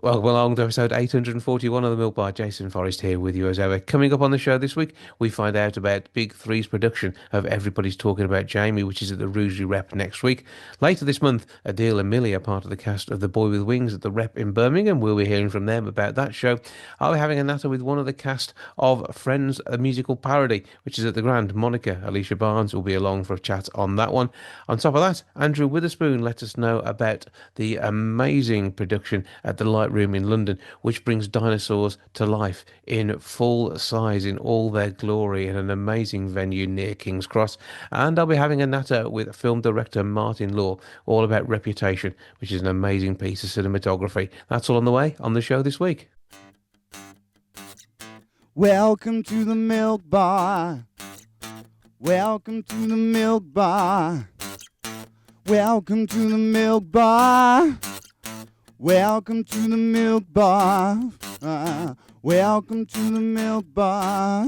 Welcome along to episode 841 of the Milk Bar. Jason Forrest here with you as ever. Coming up on the show this week, we find out about Big Three's production of Everybody's Talking About Jamie, which is at the Rugeley Rep next week. Later this month, Adele and Millie are part of the cast of The Boy with Wings at the Rep in Birmingham. We'll be hearing from them about that show. I'll be having a natter with one of the cast of Friends, a musical parody, which is at the Grand. Monica, Alicia Barnes, will be along for a chat on that one. On top of that, Andrew Witherspoon let us know about the amazing production at the Lightroom in London, which brings dinosaurs to life in full size in all their glory in an amazing venue near King's Cross. And I'll be having a natter with film director Martin Law, all about Reputation, which is an amazing piece of cinematography. That's all on the way on the show this week. Welcome to the Milk Bar. Welcome to the Milk Bar. Welcome to the Milk Bar. Welcome to the Milk Bar. Welcome to the Milk Bar.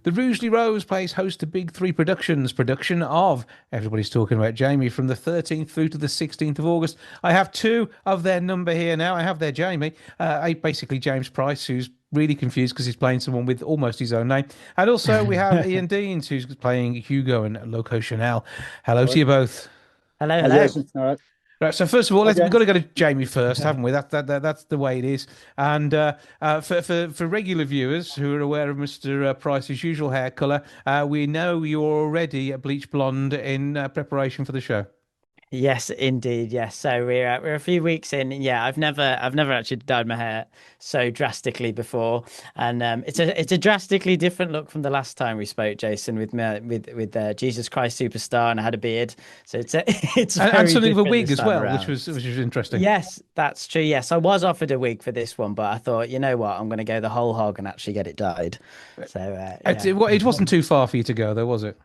The Rugeley Rose plays host to Big Three Productions production of Everybody's Talking About Jamie from the 13th through to the 16th of August. I have two of their number here now. I have their Jamie, basically James Price, who's really confused because he's playing someone with almost his own name. And also we have Ian Deans, who's playing Hugo and Loco Chanel. Hello to you both. Hello, Hi, hello. Jason. All right. Right, so first of all, we've Okay. got to go to Jamie first, haven't we? That's the way it is. And for regular viewers who are aware of Mr. Price's usual hair colour, we know you're already a bleach blonde in preparation for the show. Yes, indeed. Yes. So we're a few weeks in. Yeah, I've never actually dyed my hair so drastically before, and it's a drastically different look from the last time we spoke, Jason, with Jesus Christ Superstar, and I had a beard. So it's And very something of a different wig this as time well, around. which was interesting. Yes, that's true. Yes, I was offered a wig for this one, but I thought, you know what, I'm going to go the whole hog and actually get it dyed. So It wasn't too far for you to go, though, was it?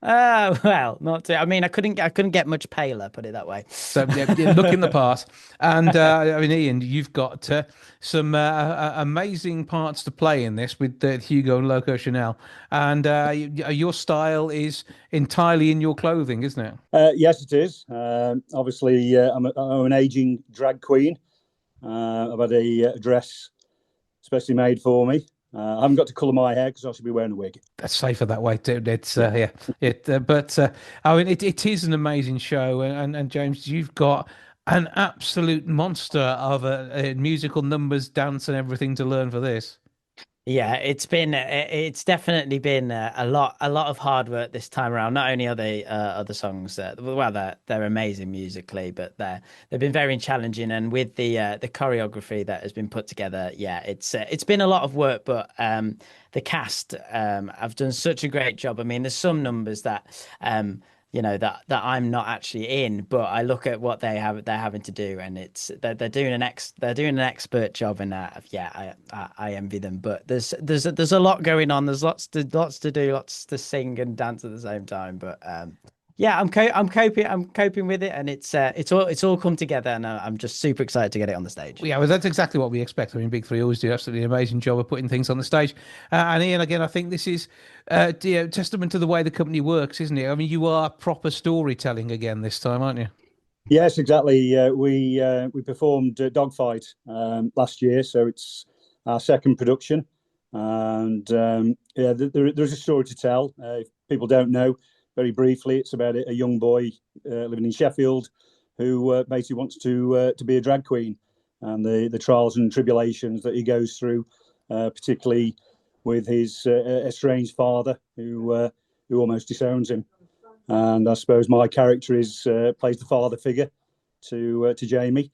well, not too. I mean, I couldn't get much paler, put it that way. So yeah, look in the past, and I mean, Ian, you've got some amazing parts to play in this with Hugo and Loco Chanel, and your style is entirely in your clothing, isn't it? Yes, it is. Obviously, I'm an aging drag queen. I've had a dress especially made for me. I haven't got to colour my hair because I should be wearing a wig. That's safer that way too. It's yeah, but I mean, it is an amazing show, and James, you've got an absolute monster of musical numbers, dance, and everything to learn for this. Yeah, it's definitely been a lot of hard work this time around. Not only are they other songs, well, they're amazing musically, but they've been very challenging. And with the choreography that has been put together, yeah, it's been a lot of work. But the cast have done such a great job. I mean, there's some numbers that that I'm not actually in, but I look at what they're having to do, and they're doing an expert job in that. Yeah, I envy them, but there's a lot going on. There's lots to do, lots to sing and dance at the same time. But yeah, I'm coping with it, and it's all come together, and I'm just super excited to get it on the stage. Yeah, well, that's exactly what we expect. I mean, Big Three always do absolutely amazing job of putting things on the stage. And Ian, again, I think this is testament to the way the company works, isn't it? I mean, you are proper storytelling again this time, aren't you? Yes, exactly. We performed Dogfight last year, so it's our second production, and yeah, there's a story to tell. If people don't know, very briefly, it's about a young boy living in Sheffield who basically wants to be a drag queen, and the trials and tribulations that he goes through, particularly with his estranged father who almost disowns him. And I suppose my character plays the father figure to Jamie,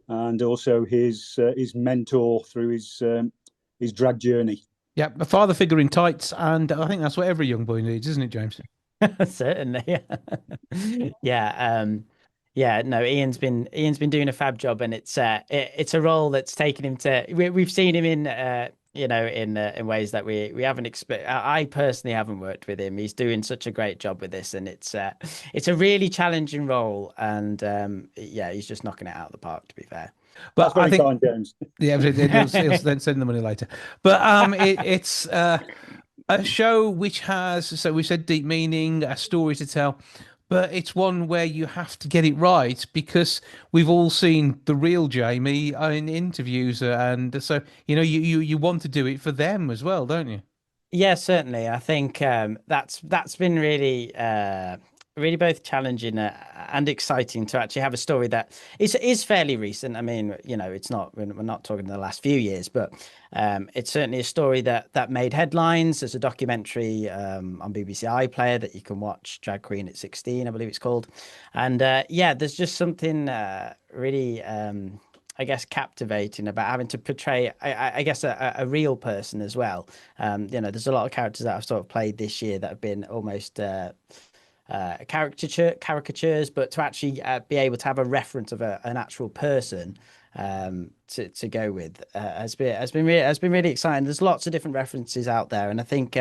and also his mentor through his drag journey. Yeah, a father figure in tights, and I think that's what every young boy needs, isn't it, James? Certainly, yeah. Yeah, no, Ian's been doing a fab job, and it's a role that's taken him to. We've seen him in in ways that we haven't expect. I personally haven't worked with him. He's doing such a great job with this, and it's a really challenging role, and yeah, he's just knocking it out of the park, to be fair. But That's I very think kind, James. yeah, he'll then send the money later. But it's a show which has, so we said, deep meaning, a story to tell. but it's one where you have to get it right because we've all seen the real Jamie in interviews, and so you want to do it for them as well, don't you? Yeah, certainly. I think that's been really really both challenging and exciting to actually have a story that is fairly recent. I mean, it's not we're not talking the last few years, but it's certainly a story that made headlines. There's a documentary on BBC iPlayer that you can watch, Drag Queen at 16, I believe it's called. And yeah, there's just something really I guess captivating about having to portray, I guess, a real person as well. There's a lot of characters that I've sort of played this year that have been almost caricatures, but to actually be able to have a reference of an actual person to go with has been really exciting. There's lots of different references out there, and I think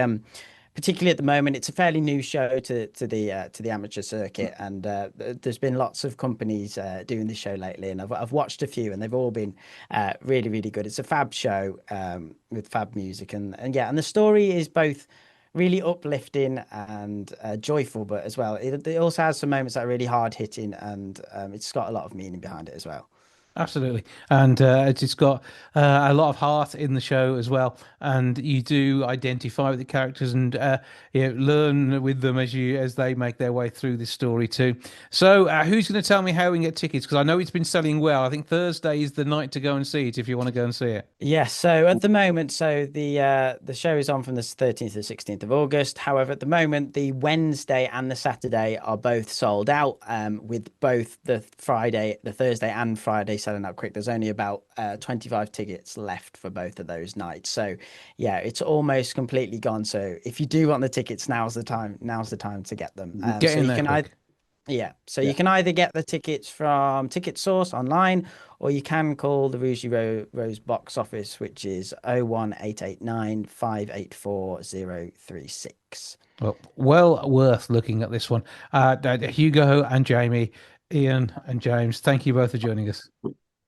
particularly at the moment, it's a fairly new show to the amateur circuit, and there's been lots of companies doing this show lately, and I've watched a few, and they've all been really really good. It's a fab show with fab music, and yeah, and the story is both really uplifting and joyful, but as well, it also has some moments that are really hard hitting, and it's got a lot of meaning behind it as well. Absolutely, and it's got a lot of heart in the show as well, and you do identify with the characters and learn with them as they make their way through this story too. So, who's going to tell me how we can get tickets? Because I know it's been selling well. I think Thursday is the night to go and see it if you want to go and see it. Yes, so at the moment, the show is on from the 13th to the 16th of August. However, at the moment, the Wednesday and the Saturday are both sold out, with both the Thursday and Friday selling out quick. There's only about 25 tickets left for both of those nights. So yeah, it's almost completely gone. So if you do want the tickets, now's the time. Now's the time to get them. Get So in you there can either quick. yeah, so Yeah. you can either get the tickets from Ticket Source online, or you can call the Rose box office, which is 01889 584 036. Well worth looking at this one. Hugo and Jamie, Ian and James, thank you both for joining us.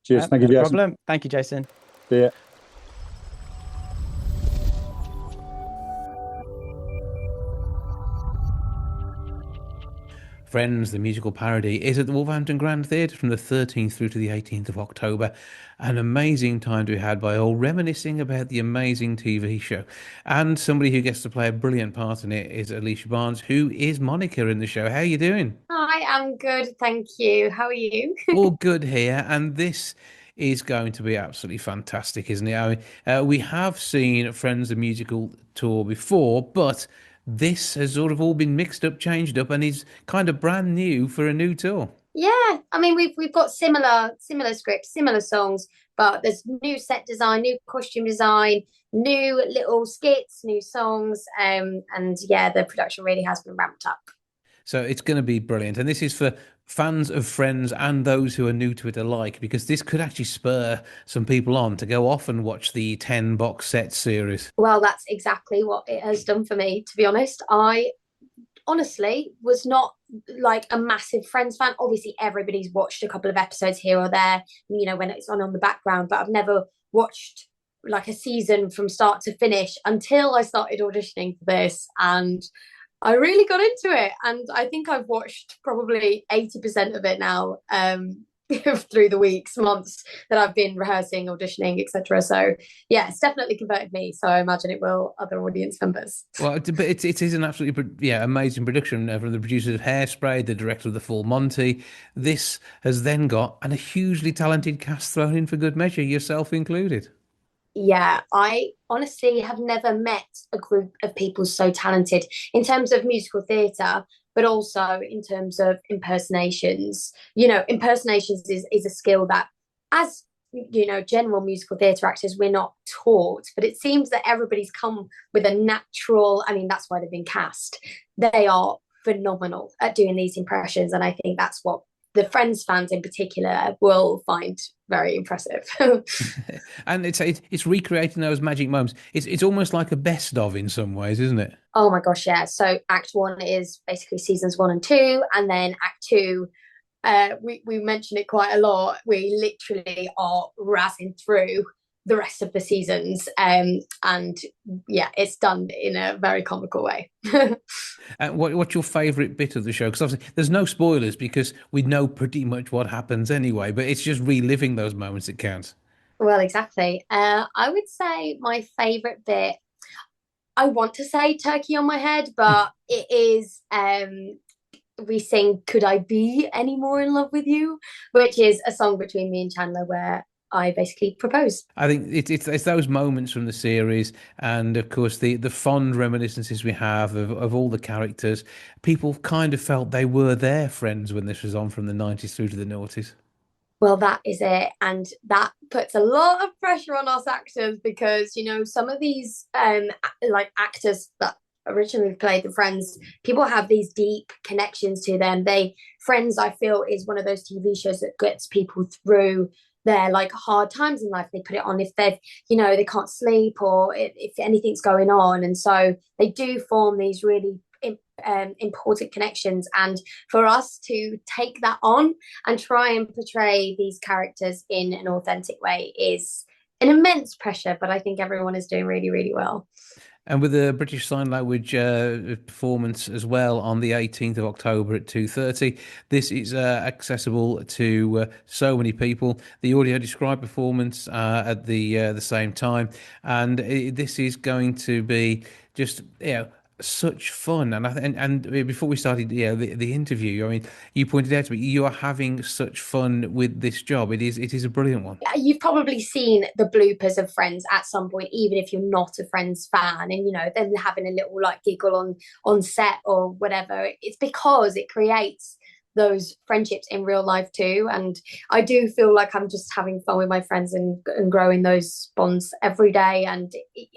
Cheers. Thank you, No Jason. problem. Thank you, Jason. See ya. Friends, the musical parody is at the Wolverhampton Grand Theatre from the 13th through to the 18th of October. An amazing time to be had by all, reminiscing about the amazing TV show. And somebody who gets to play a brilliant part in it is Alicia Barnes, who is Monica in the show. How are you doing? Hi, I'm good, thank you. How are you? All good here, and this is going to be absolutely fantastic, isn't it? I mean, we have seen Friends the musical tour before, but this has sort of all been mixed up, changed up, and is kind of brand new for a new tour. Yeah, I mean we've got similar scripts, similar songs, but there's new set design, new costume design, new little skits, new songs, and yeah, the production really has been ramped up. So it's going to be brilliant, and this is for fans of Friends and those who are new to it alike, because this could actually spur some people on to go off and watch the 10 box set series. Well, that's exactly what it has done for me, to be honest. I honestly was not like a massive Friends fan. Obviously, everybody's watched a couple of episodes here or there, when it's on the background, but I've never watched like a season from start to finish until I started auditioning for this. And I really got into it. And I think I've watched probably 80% of it now. Through the weeks, months that I've been rehearsing, auditioning, etc. So yeah, it's definitely converted me. So I imagine it will other audience members. Well, but it is an absolutely amazing production from the producers of Hairspray, the director of The Full Monty. This has then got a hugely talented cast thrown in for good measure, yourself included. Yeah, I honestly have never met a group of people so talented in terms of musical theatre, but also in terms of impersonations. Impersonations is a skill that, as general musical theatre actors, we're not taught, but it seems that everybody's come with a natural, I mean, that's why they've been cast. They are phenomenal at doing these impressions, and I think that's what the Friends fans in particular will find very impressive. And it's recreating those magic moments. It's almost like a best of in some ways, isn't it? Oh my gosh, yeah. So Act 1 is basically seasons 1 and 2, and then Act 2, we mention it quite a lot. We literally are razzing through the rest of the seasons. And yeah, it's done in a very comical way. What's your favourite bit of the show? Because obviously there's no spoilers because we know pretty much what happens anyway, but it's just reliving those moments that counts. Well, exactly. I would say my favorite bit, I want to say Turkey on My Head, but it is we sing Could I Be Any More in Love with You, which is a song between me and Chandler where I basically propose. I think it's those moments from the series, and of course the fond reminiscences we have of all the characters. People kind of felt they were their friends when this was on from the 90s through to the noughties. Well, that is it. And that puts a lot of pressure on us actors because, you know, some of these like actors that originally played the Friends, people have these deep connections to them. Friends, I feel, is one of those TV shows that gets people through their like hard times in life. They put it on if they've, you know, they can't sleep or if anything's going on. And so they do form these really important connections, and for us to take that on and try and portray these characters in an authentic way is an immense pressure, but I think everyone is doing really, really well. And with the British Sign Language performance as well on the 18th of October at 2:30, this is accessible to so many people. The audio described performance at the same time, and this is going to be just such fun. And before we started the interview, I mean, you pointed out to me you are having such fun with this job. It is a brilliant one. You've probably seen the bloopers of Friends at some point, even if you're not a Friends fan, and you know them having a little like giggle on set or whatever. It's because it creates those friendships in real life too, and I do feel like I'm just having fun with my friends and growing those bonds every day, and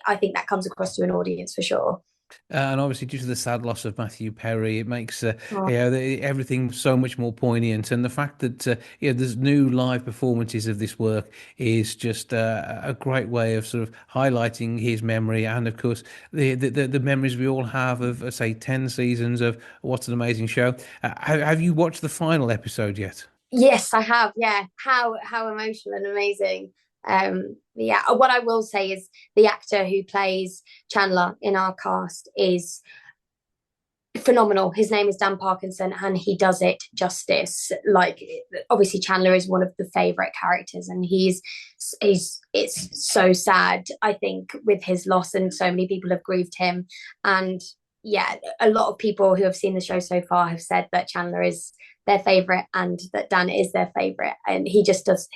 I think that comes across to an audience for sure. And obviously, due to the sad loss of Matthew Perry, it makes Oh. everything so much more poignant. And the fact that there's new live performances of this work is just a great way of sort of highlighting his memory, and of course the memories we all have of say 10 seasons of What an Amazing Show. Have you watched the final episode yet? Yes, I have. Yeah, how emotional and amazing. Yeah, what I will say is the actor who plays Chandler in our cast is phenomenal. His name is Dan Parkinson, and he does it justice. Like, obviously, Chandler is one of the favorite characters, and he's it's so sad, I think, with his loss, and so many people have grieved him. And yeah, a lot of people who have seen the show so far have said that Chandler is their favorite and that Dan is their favorite, and he just does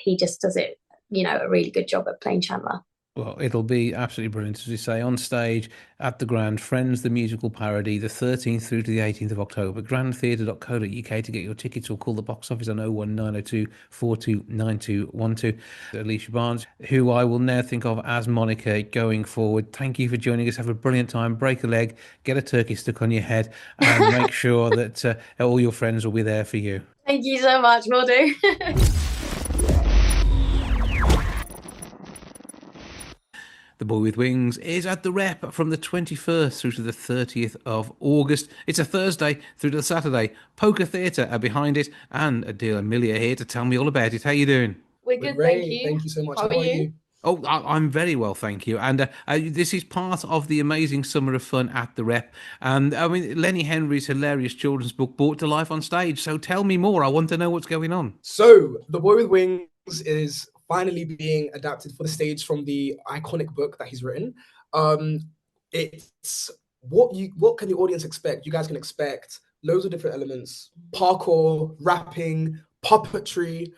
it, you know, a really good job at playing Chandler. Well, it'll be absolutely brilliant, as we say, on stage at the Grand, Friends, the musical parody, the 13th through to the 18th of October. grandtheatre.co.uk to get your tickets, or call the box office on 01902 429212. Alicia Barnes, who I will now think of as Monica going forward. Thank you for joining us. Have a brilliant time. Break a leg, get a turkey stuck on your head, and make sure that all your friends will be there for you. Thank you so much. Will do. The Boy with Wings is at the Rep from the 21st through to the 30th of August. It's a Thursday through to the Saturday. Poker Theatre are behind it, and Adil Amelia here to tell me all about it. How you doing? We're good, great. thank you. Thank you so much. How are you? Oh, I'm very well, thank you. And this is part of the amazing Summer of Fun at the Rep. And I mean, Lenny Henry's hilarious children's book brought to life on stage. So tell me more. I want to know what's going on. So, The Boy with Wings is finally being adapted for the stage from the iconic book that he's written. It's what can the audience expect? You guys can expect loads of different elements: parkour, rapping, puppetry.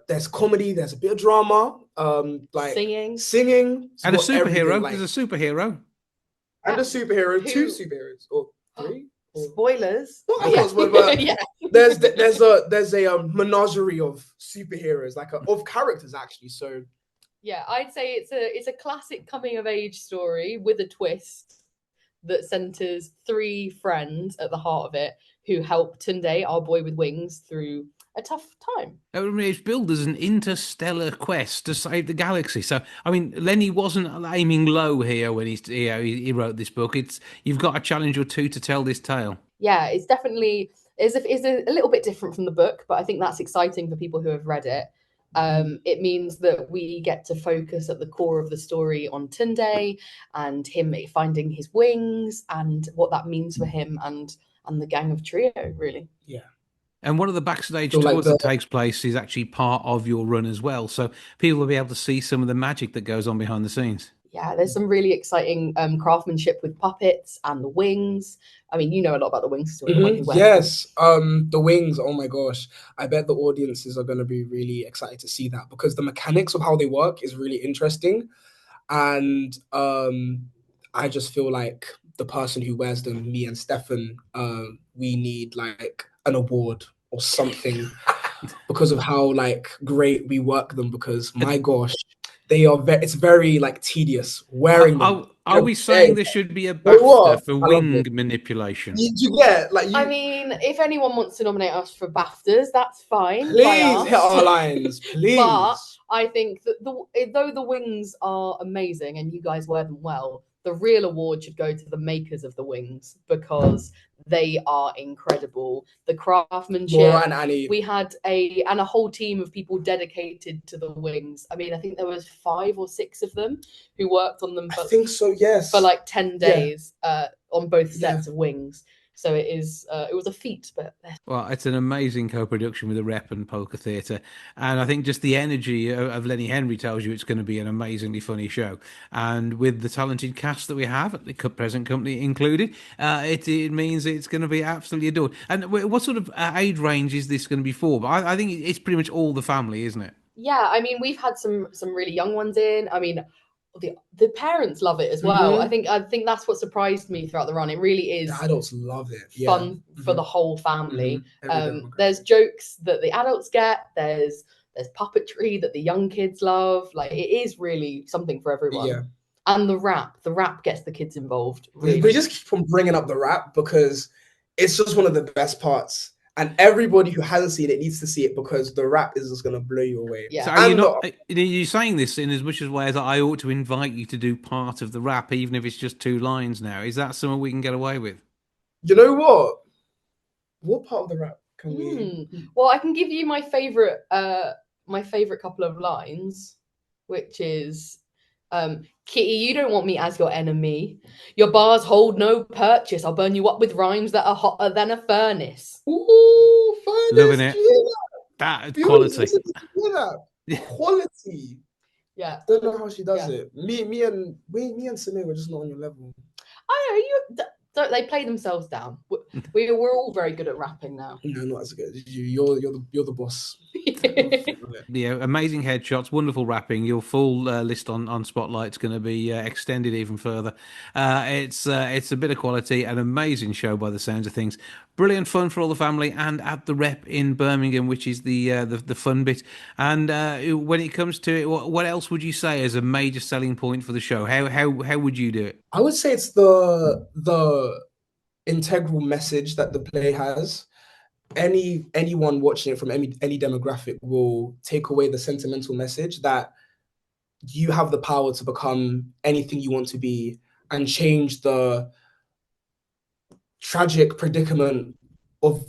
There's comedy. There's a bit of drama. Like singing, and a superhero. There's a superhero. And a superhero. Two superheroes, or three. Spoilers. Yeah. There's a menagerie of superheroes, of characters actually. So yeah, I'd say it's a classic coming of age story with a twist that centers three friends at the heart of it who help Tunde, our boy with wings, through a tough time. I mean, it's billed as an interstellar quest to save the galaxy. So, I mean, Lenny wasn't aiming low here when he wrote this book. You've got a challenge or two to tell this tale. Yeah, it's definitely is a little bit different from the book, but I think that's exciting for people who have read it. It means that we get to focus at the core of the story on Tunde and him finding his wings and what that means for him and the gang of Trio, really. Yeah. And one of the backstage So, tours like, that takes place is actually part of your run as well. So people will be able to see some of the magic that goes on behind the scenes. Yeah, there's some really exciting craftsmanship with puppets and the wings. I mean, you know a lot about the wings story. Yes, the wings. Oh my gosh, I bet the audiences are going to be really excited to see that, because the mechanics of how they work is really interesting, and I just feel like the person who wears them, me and Stefan, we need like an award or something because of how like great we work them. Because my gosh, they are it's very like tedious wearing them. Are we saying there should be a What? BAFTA for I love wing it. manipulation? You get like I mean, if anyone wants to nominate us for BAFTAs, that's fine. by please us. hit our lines, please. But I think that though the wings are amazing and you guys wear them well, the real award should go to the makers of the wings, because they are incredible. The craftsmanship. Laura and Annie. We had a whole team of people dedicated to the wings. I mean, I think there was 5 or 6 of them who worked on them. I think so. Yes. For like 10 days on both sets of wings. So it was a feat. But well, it's an amazing co-production with the Rep and Polka Theatre, and I think just the energy of Lenny Henry tells you it's going to be an amazingly funny show. And with the talented cast that we have at the present company included, it means it's going to be absolutely adored. And what sort of age range is this going to be for? But I think it's pretty much all the family, isn't it? Yeah, I mean, we've had some really young ones in. I mean, the parents love it as well. I think that's what surprised me throughout the run. It really is. The adults love it. Fun for the whole family. Every there's jokes that the adults get. There's puppetry that the young kids love. Like, it is really something for everyone. Yeah. And the rap gets the kids involved. Really. We just keep on bringing up the rap because it's just one of the best parts. And everybody who hasn't seen it needs to see it, because the rap is just going to blow you away. Yeah. So you're saying this in as much as way as I ought to invite you to do part of the rap, even if it's just 2 lines now. Is that something we can get away with? You know what? What part of the rap can we? Well, I can give you my favorite couple of lines, which is, Kitty, you don't want me as your enemy. Your bars hold no purchase. I'll burn you up with rhymes that are hotter than a furnace. Ooh, furnace. Loving it. That quality. Quality. Yeah. Don't know how she does it. Me and Samir were just not on your level. I know don't they play themselves down? We're all very good at rapping now. No, not as good. You're the boss. Yeah, amazing headshots, wonderful rapping. Your full list on Spotlight's going to be extended even further. It's a bit of quality, an amazing show by the sounds of things. Brilliant fun for all the family, and at the Rep in Birmingham, which is the fun bit. And when it comes to it, what else would you say is a major selling point for the show? How would you do it? I would say it's the integral message that the play has. Anyone watching it from any demographic will take away the sentimental message that you have the power to become anything you want to be and change the tragic predicament of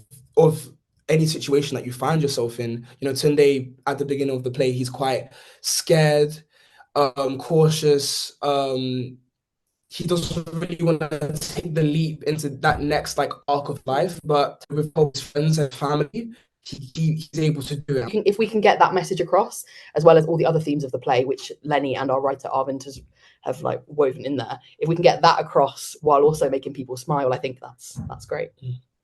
any situation that you find yourself in. You know, Tunde at the beginning of the play, he's quite scared, cautious. He doesn't really want to take the leap into that next like arc of life, but with his friends and family, he's able to do it. If we can get that message across, as well as all the other themes of the play, which Lenny and our writer Arvind have like woven in there, if we can get that across while also making people smile, I think that's great.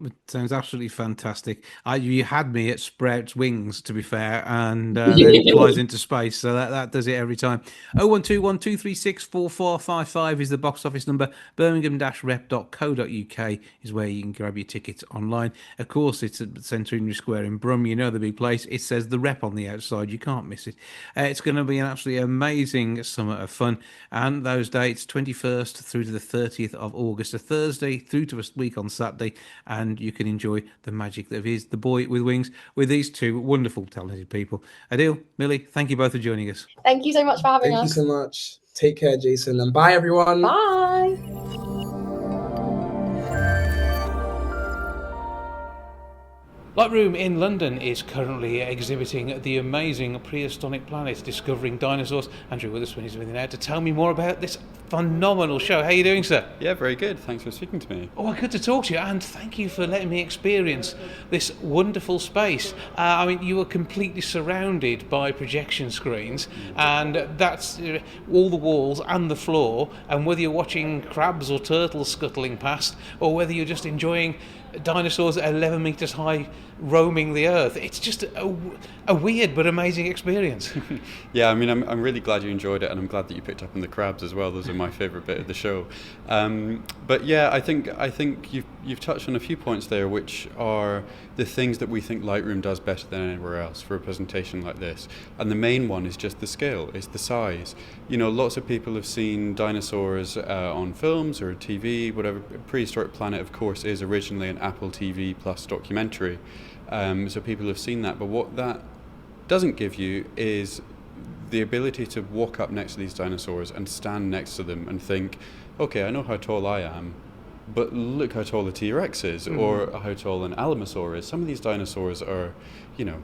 It sounds absolutely fantastic. You had me at Sprout's wings, to be fair, and then flies into space. So that does it every time. 01212364455 is the box office number. Birmingham-rep.co.uk is where you can grab your tickets online. Of course, it's at Centenary Square in Brum. You know the big place. It says the Rep on the outside. You can't miss it. It's going to be an absolutely amazing summer of fun. And those dates, 21st through to the 30th of August, a Thursday through to a week on Saturday. And you can enjoy the magic that is The Boy with Wings with these 2 wonderful, talented people. Adil, Millie, thank you both for joining us. Thank you so much for having us. Thank you so much. Take care, Jason, and bye, everyone. Bye. Lightroom in London is currently exhibiting the amazing prehistoric planet Discovering Dinosaurs. Andrew Witherspoon is with me now to tell me more about this phenomenal show. How are you doing, sir? Yeah, very good. Thanks for speaking to me. Oh, good to talk to you, and thank you for letting me experience this wonderful space. I mean, you were completely surrounded by projection screens, and that's all the walls and the floor, and whether you're watching crabs or turtles scuttling past, or whether you're just enjoying dinosaurs at 11 metres high roaming the earth, it's just a weird but amazing experience. Yeah, I mean, I'm really glad you enjoyed it, and I'm glad that you picked up on the crabs as well. Those are my favourite bit of the show. But yeah, I think you've touched on a few points there, which are the things that we think Lightroom does better than anywhere else for a presentation like this. And the main one is just the scale, it's the size. You know, lots of people have seen dinosaurs on films or TV, whatever. Prehistoric Planet, of course, is originally an Apple TV Plus documentary. So people have seen that, but what that doesn't give you is the ability to walk up next to these dinosaurs and stand next to them and think, okay, I know how tall I am, but look how tall a T-Rex is, or how tall an Alamosaur is. Some of these dinosaurs are, you know,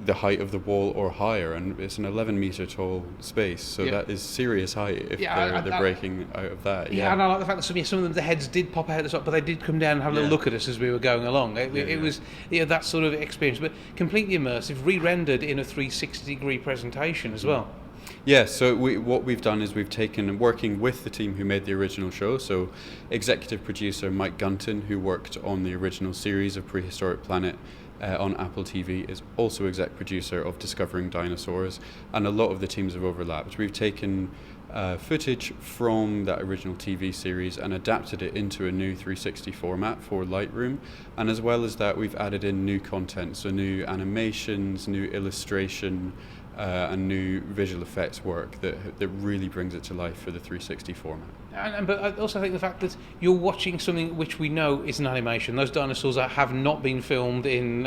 the height of the wall or higher, and it's an 11-meter tall space, so that is serious height if they're breaking out of that. Yeah, and I like the fact that some of them, the heads did pop out the top, but they did come down and have a little look at us as we were going along. It was that sort of experience, but completely immersive, re-rendered in a 360-degree presentation as well. Yeah, so what we've done is we've taken, working with the team who made the original show, so executive producer Mike Gunton, who worked on the original series of Prehistoric Planet on Apple TV, is also exec producer of Discovering Dinosaurs, and a lot of the teams have overlapped. We've taken footage from that original TV series and adapted it into a new 360 format for Lightroom, and as well as that we've added in new content, so new animations, new illustration, and new visual effects work that really brings it to life for the 360 format. But I also think the fact that you're watching something which we know is an animation. Those dinosaurs have not been filmed in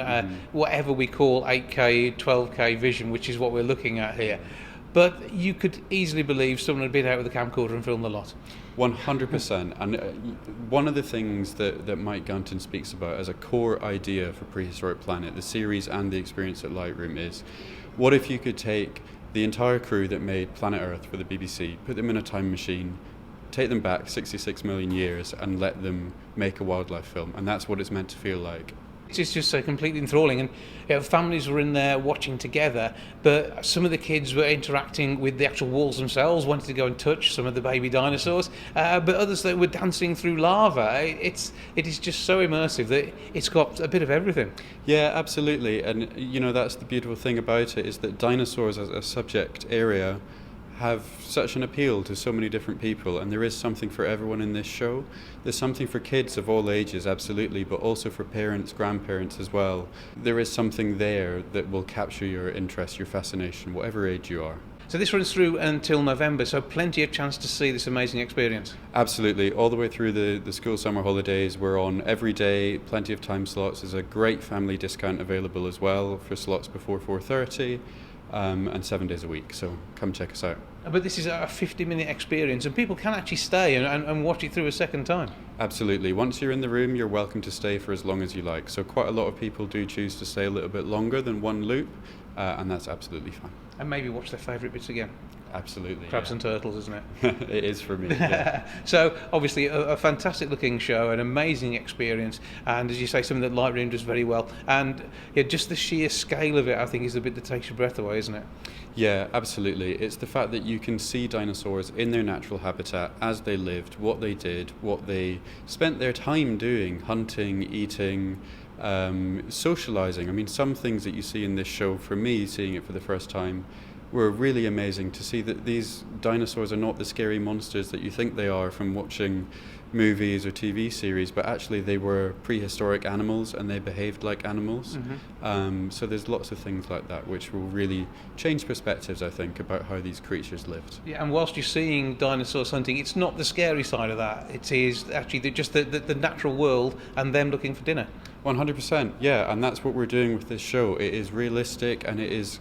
whatever we call 8K, 12K vision, which is what we're looking at here. But you could easily believe someone had been out with a camcorder and filmed a lot. 100%. And one of the things that Mike Gunton speaks about as a core idea for Prehistoric Planet, the series and the experience at Lightroom, is what if you could take the entire crew that made Planet Earth for the BBC, put them in a time machine, take them back 66 million years and let them make a wildlife film, and that's what it's meant to feel like. It's just so completely enthralling, and families were in there watching together, but some of the kids were interacting with the actual walls themselves, wanted to go and touch some of the baby dinosaurs, but others that were dancing through lava. It is just so immersive that it's got a bit of everything. Yeah, absolutely, and you know, that's the beautiful thing about it, is that dinosaurs as a subject area have such an appeal to so many different people, and there is something for everyone in this show. There's something for kids of all ages, absolutely, but also for parents, grandparents as well. There is something there that will capture your interest, your fascination, whatever age you are. So this runs through until November, so plenty of chance to see this amazing experience. Absolutely, all the way through the school summer holidays. We're on every day, plenty of time slots. There's a great family discount available as well for slots before 4:30. And 7 days a week, so come check us out. But this is a 50-minute experience, and people can actually stay and watch it through a second time. Absolutely. Once you're in the room, you're welcome to stay for as long as you like. So quite a lot of people do choose to stay a little bit longer than one loop, and that's absolutely fine. And maybe watch their favourite bits again. Absolutely. Crabs and turtles, isn't it? It is for me. Yeah. So obviously a fantastic looking show, an amazing experience, and as you say, something that Lightroom does very well. And just the sheer scale of it, I think, is the bit that takes your breath away, isn't it? Yeah, absolutely. It's the fact that you can see dinosaurs in their natural habitat as they lived, what they did, what they spent their time doing, hunting, eating, socializing. I mean, some things that you see in this show, for me, seeing it for the first time, were really amazing to see that these dinosaurs are not the scary monsters that you think they are from watching movies or TV series, but actually they were prehistoric animals and they behaved like animals. So there's lots of things like that which will really change perspectives, I think, about how these creatures lived. Yeah, and whilst you're seeing dinosaurs hunting, it's not the scary side of that. It is actually just the natural world and them looking for dinner. 100%, yeah, and that's what we're doing with this show. It is realistic and it is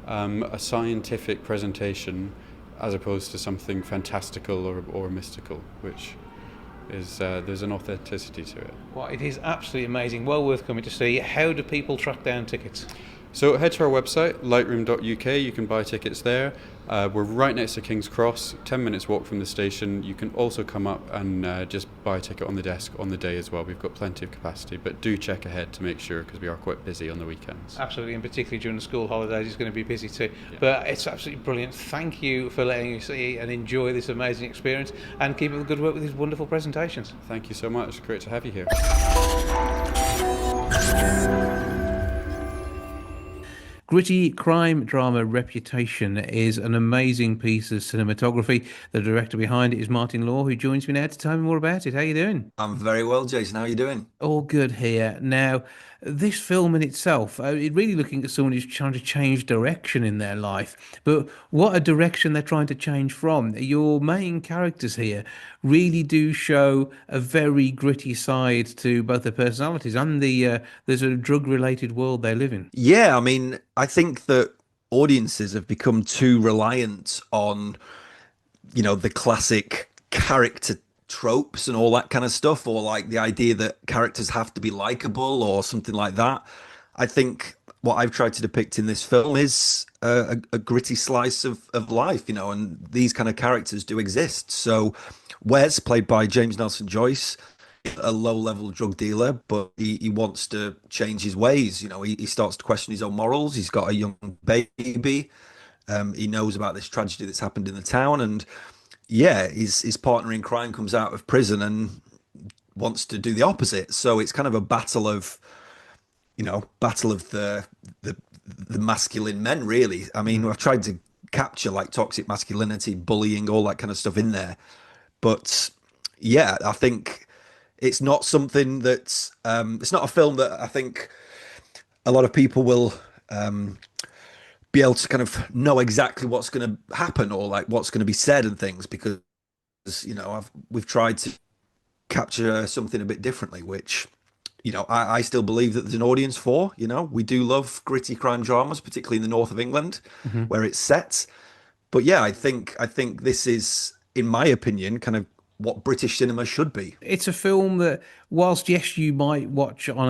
a scientific presentation as opposed to something fantastical or mystical, which is there's an authenticity to it. Well, it is absolutely amazing. Well worth coming to see. How do people track down tickets? So head to our website, lightroom.uk. You can buy tickets there. We're right next to King's Cross, 10 minutes walk from the station. You can also come up and just buy a ticket on the desk on the day as well. We've got plenty of capacity, but do check ahead to make sure, because we are quite busy on the weekends. Absolutely, and particularly during the school holidays, it's going to be busy too. Yeah. But it's absolutely brilliant. Thank you for letting us see and enjoy this amazing experience, and keep up the good work with these wonderful presentations. Thank you so much. Great to have you here. Gritty crime drama Reputation is an amazing piece of cinematography. The director behind it is Martin Law, who joins me now to tell me more about it. How you doing? I'm very well, Jason. How are you doing? All good here. Now, this film in itself, it really looking at someone who's trying to change direction in their life. But what a direction they're trying to change from. Your main characters here really do show a very gritty side to both their personalities and the sort of drug-related world they live in. Yeah, I mean, I think that audiences have become too reliant on, the classic character tropes and all that kind of stuff, or like the idea that characters have to be likable or something like that. I think what I've tried to depict in this film is a gritty slice of life, and these kind of characters do exist. So Wes, played by James Nelson Joyce, a low-level drug dealer, but he wants to change his ways. He starts to question his own morals. He's got a young baby. He knows about this tragedy that's happened in the town, and yeah, his partner in crime comes out of prison and wants to do the opposite. So it's kind of a battle of the masculine men, really. I mean, I've tried to capture like toxic masculinity, bullying, all that kind of stuff in there. But yeah, I think it's not something that's it's not a film that I think a lot of people will be able to kind of know exactly what's going to happen or like what's going to be said and things, because we've tried to capture something a bit differently, which I still believe that there's an audience for. We do love gritty crime dramas, particularly in the north of England, where it's set. But yeah, I think this is, in my opinion, kind of what British cinema should be. It's a film that, whilst yes, you might watch on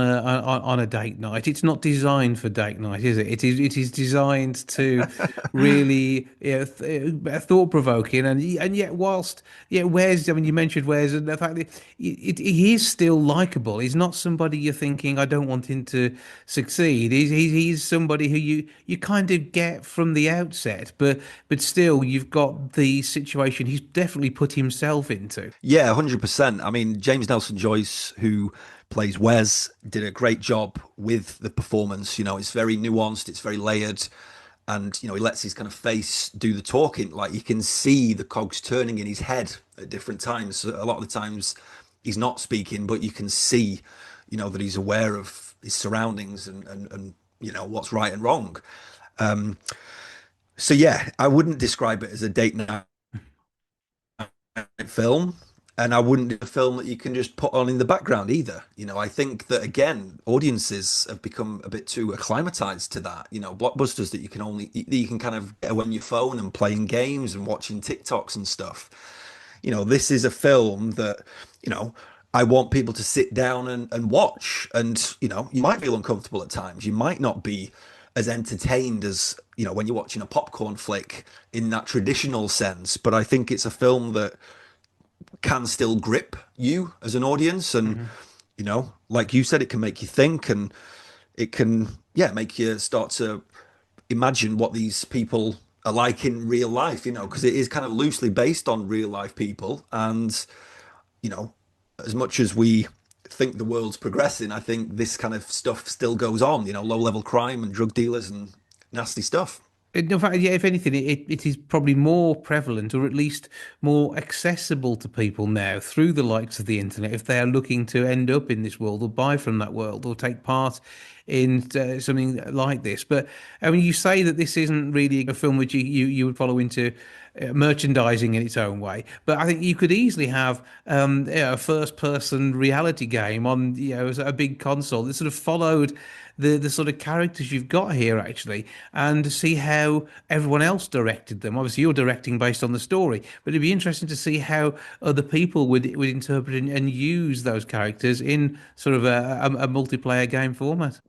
a date night, it's not designed for date night, is it? It is designed to really thought provoking, and yet whilst Wes, I mean, you mentioned Wes, and the fact that he is still likable. He's not somebody you're thinking, I don't want him to succeed. He's somebody who you kind of get from the outset, but still you've got the situation he's definitely put himself into. Yeah, 100%. I mean, James Nelson Joyce, who plays Wes, did a great job with the performance. It's very nuanced, it's very layered, and he lets his kind of face do the talking. Like, you can see the cogs turning in his head at different times. So a lot of the times he's not speaking, but you can see that he's aware of his surroundings and what's right and wrong. So yeah, I wouldn't describe it as a date night film, and I wouldn't do a film that you can just put on in the background either. I think that, again, audiences have become a bit too acclimatized to that. Blockbusters that you can kind of get on your phone and playing games and watching TikToks and stuff. This is a film that I want people to sit down and watch, and you might feel uncomfortable at times. You might not be as entertained as when you're watching a popcorn flick in that traditional sense, but I think it's a film that can still grip you as an audience, and like you said, it can make you think, and it can make you start to imagine what these people are like in real life, because it is kind of loosely based on real life people. And as much as we think the world's progressing, I think this kind of stuff still goes on, low-level crime and drug dealers and nasty stuff. In fact, yeah, if anything, it is probably more prevalent, or at least more accessible to people now through the likes of the internet, if they are looking to end up in this world or buy from that world or take part in something like this. But I mean, you say that this isn't really a film which you would follow into merchandising in its own way, but I think you could easily have a first-person reality game on a big console that sort of followed the sort of characters you've got here actually, and see how everyone else directed them. Obviously, you're directing based on the story, but it'd be interesting to see how other people would interpret and use those characters in sort of a multiplayer game format.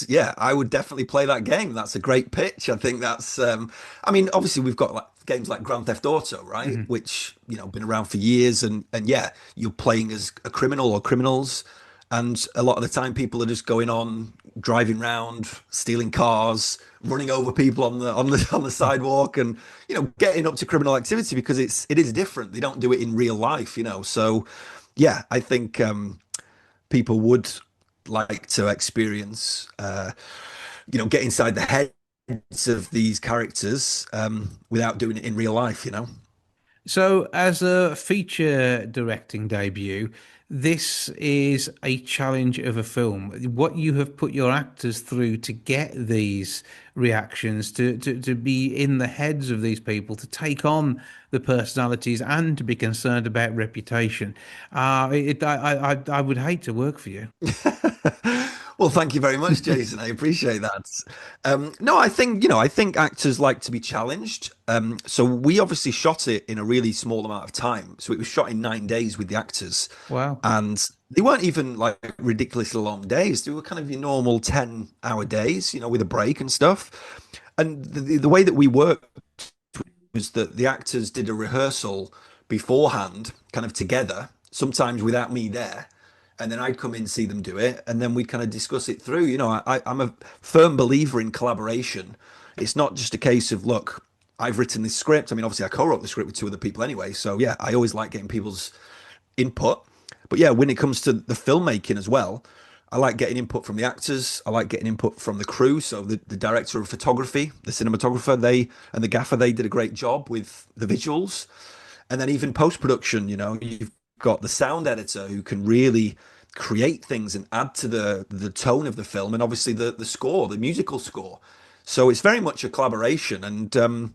Yeah, I would definitely play that game. That's a great pitch. I think that's I mean, obviously we've got like games like Grand Theft Auto, right? Which, been around for years, and yeah, you're playing as a criminal or criminals, and a lot of the time people are just going on driving around, stealing cars, running over people on the sidewalk, and getting up to criminal activity because it is different. They don't do it in real life, so yeah, I think people would like to experience get inside the heads of these characters without doing it in real life. So, as a feature directing debut, this is a challenge of a film. What you have put your actors through to get these reactions, to be in the heads of these people, to take on the personalities, and to be concerned about reputation. I would hate to work for you. Well, thank you very much, Jason. I appreciate that. No, I think actors like to be challenged. So we obviously shot it in a really small amount of time. So it was shot in 9 days with the actors. Wow. And they weren't even like ridiculously long days. They were kind of your normal 10-hour days, with a break and stuff. And the way that we worked was that the actors did a rehearsal beforehand, kind of together, sometimes without me there. And then I'd come in, see them do it, and then we'd kind of discuss it through. I'm a firm believer in collaboration. It's not just a case of, look, I've written this script. I mean, obviously I co-wrote the script with two other people anyway. So yeah, I always like getting people's input. But yeah, when it comes to the filmmaking as well, I like getting input from the actors. I like getting input from the crew. So the director of photography, the cinematographer, and the gaffer, they did a great job with the visuals. And then even post-production, you've got the sound editor who can really create things and add to the tone of the film, and obviously the score, the musical score. So it's very much a collaboration, and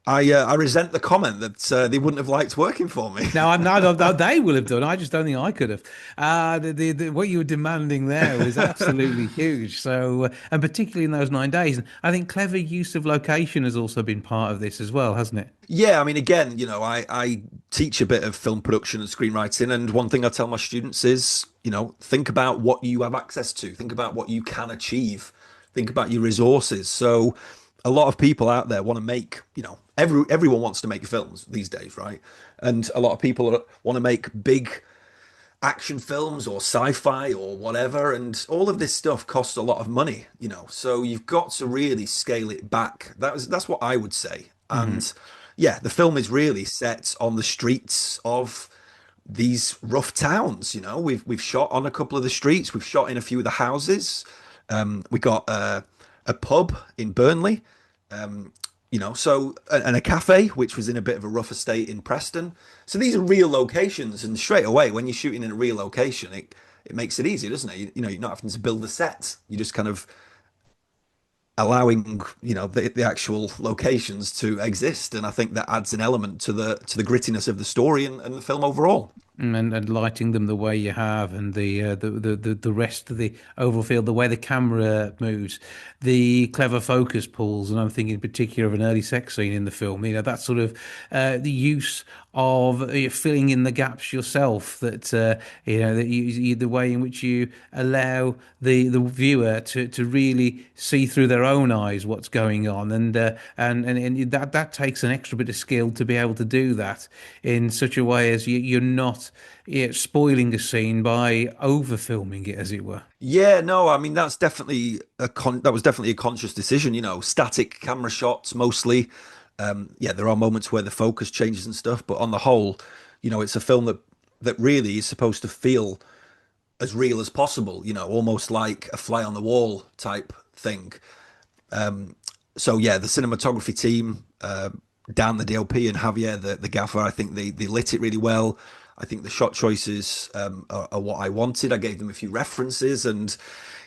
I resent the comment that they wouldn't have liked working for me. No, I'm not. They will have done. I just don't think I could have. What you were demanding there was absolutely huge. So, and particularly in those 9 days, and I think clever use of location has also been part of this as well, hasn't it? Yeah, I mean, again, I teach a bit of film production and screenwriting, and one thing I tell my students is, think about what you have access to, think about what you can achieve, think about your resources. So a lot of people out there want to make, everyone wants to make films these days, right? And a lot of people want to make big action films or sci-fi or whatever, and all of this stuff costs a lot of money, so you've got to really scale it back. That's what I would say. And yeah, the film is really set on the streets of these rough towns. We've shot on a couple of the streets, we've shot in a few of the houses. We got a pub in Burnley, so and a cafe which was in a bit of a rough estate in Preston. So these are real locations, and straight away when you're shooting in a real location, it makes it easier, doesn't it? You're not having to build a set. You just kind of allowing the actual locations to exist, and I think that adds an element to the grittiness of the story and the film overall. And lighting them the way you have, and the rest of the overall field, the way the camera moves, the clever focus pulls, and I'm thinking in particular of an early sex scene in the film. That sort of the use of filling in the gaps yourself. That the way in which you allow the viewer to really see through their own eyes what's going on, and that takes an extra bit of skill to be able to do that in such a way as you're not spoiling a scene by over filming it, as it were. Yeah, no, I mean that's definitely that was definitely a conscious decision. Static camera shots mostly. Yeah, there are moments where the focus changes and stuff, but on the whole, it's a film that really is supposed to feel as real as possible. Almost like a fly on the wall type thing. So yeah, the cinematography team, Dan the DOP and Javier the gaffer, I think they lit it really well. I think the shot choices are what I wanted. I gave them a few references, and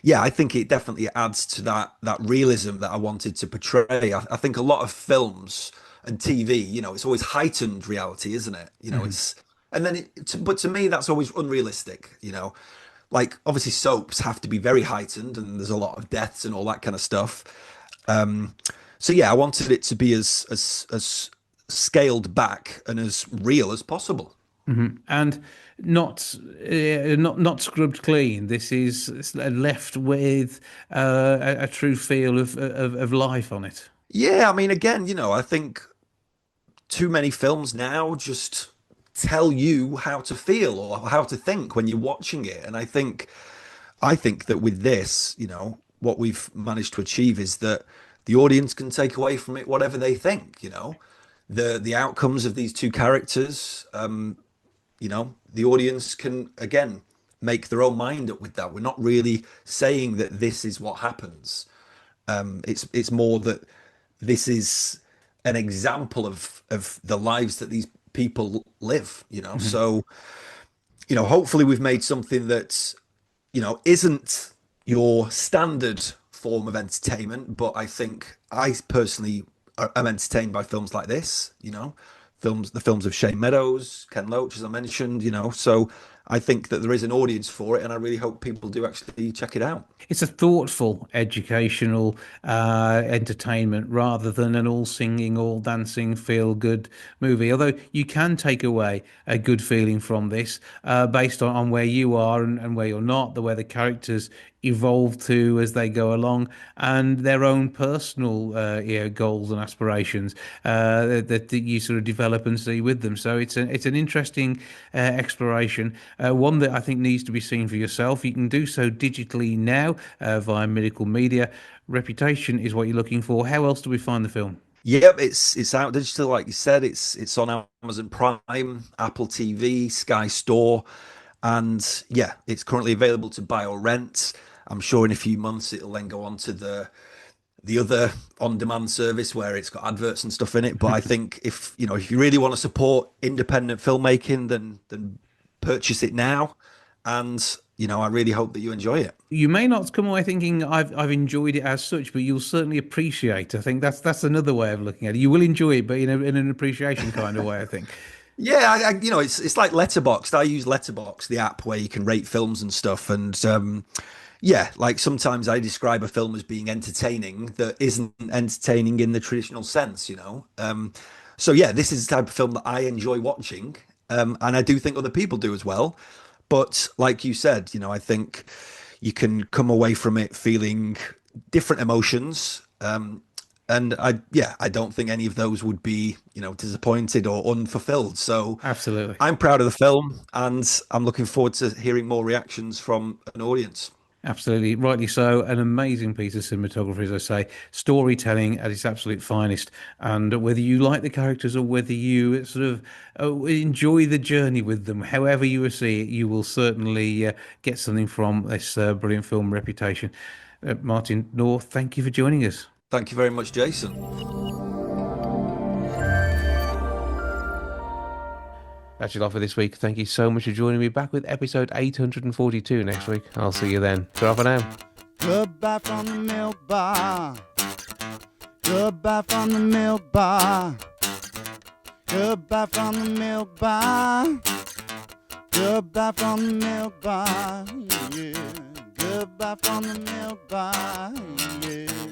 yeah, I think it definitely adds to that realism that I wanted to portray. I think a lot of films and TV, it's always heightened reality, isn't it? It's and then but to me, that's always unrealistic. Like obviously soaps have to be very heightened, and there's a lot of deaths and all that kind of stuff. So yeah, I wanted it to be as scaled back and as real as possible. And not scrubbed clean. This is left with a true feel of life on it. Yeah, I mean, again, I think too many films now just tell you how to feel or how to think when you're watching it. And I think that with this, what we've managed to achieve is that the audience can take away from it whatever they think, the outcomes of these two characters, the audience can again make their own mind up with that. We're not really saying that this is what happens. It's more that this is an example of the lives that these people live, So, hopefully we've made something that, isn't your standard form of entertainment, but I think I personally am entertained by films like this, the films of Shane Meadows, Ken Loach, as I mentioned, so I think that there is an audience for it, and I really hope people do actually check it out. It's a thoughtful, educational entertainment rather than an all singing, all dancing, feel good movie. Although you can take away a good feeling from this based on where you are and where you're not, the way the characters evolve to as they go along, and their own personal goals and aspirations that you sort of develop and see with them. So it's an interesting exploration, one that I think needs to be seen for yourself. You can do so digitally now via Miracle Media. Reputation is what you're looking for. How else do we find the film? Yep, it's out digital, like you said. It's on Amazon Prime, Apple TV, Sky Store, and yeah, it's currently available to buy or rent. I'm sure in a few months it'll then go on to the other on-demand service where it's got adverts and stuff in it. But I think if you really want to support independent filmmaking, then purchase it now, and I really hope that you enjoy it. You may not come away thinking I've enjoyed it as such, but you'll certainly appreciate. I think that's another way of looking at it. You will enjoy it, but in an appreciation kind of way, I think. Yeah, it's like Letterboxd. I use Letterboxd, the app where you can rate films and stuff, and yeah, like sometimes I describe a film as being entertaining that isn't entertaining in the traditional sense, So yeah, this is the type of film that I enjoy watching, and I do think other people do as well. But like you said, I think you can come away from it feeling different emotions. And I don't think any of those would be, disappointed or unfulfilled. So Absolutely. I'm proud of the film, and I'm looking forward to hearing more reactions from an audience. Absolutely, rightly so. An amazing piece of cinematography, as I say, storytelling at its absolute finest. And whether you like the characters or whether you sort of enjoy the journey with them, however you will see it, you will certainly get something from this brilliant film, Reputation. Martin North, thank you for joining us. Thank you very much, Jason. That's it all for this week. Thank you so much for joining me. Back with episode 842 next week. I'll see you then. Ta for now. Goodbye from the milk bar. Goodbye from the milk bar. Goodbye from the milk bar. Goodbye from the milk bar. Yeah. Goodbye from the milk bar. Yeah.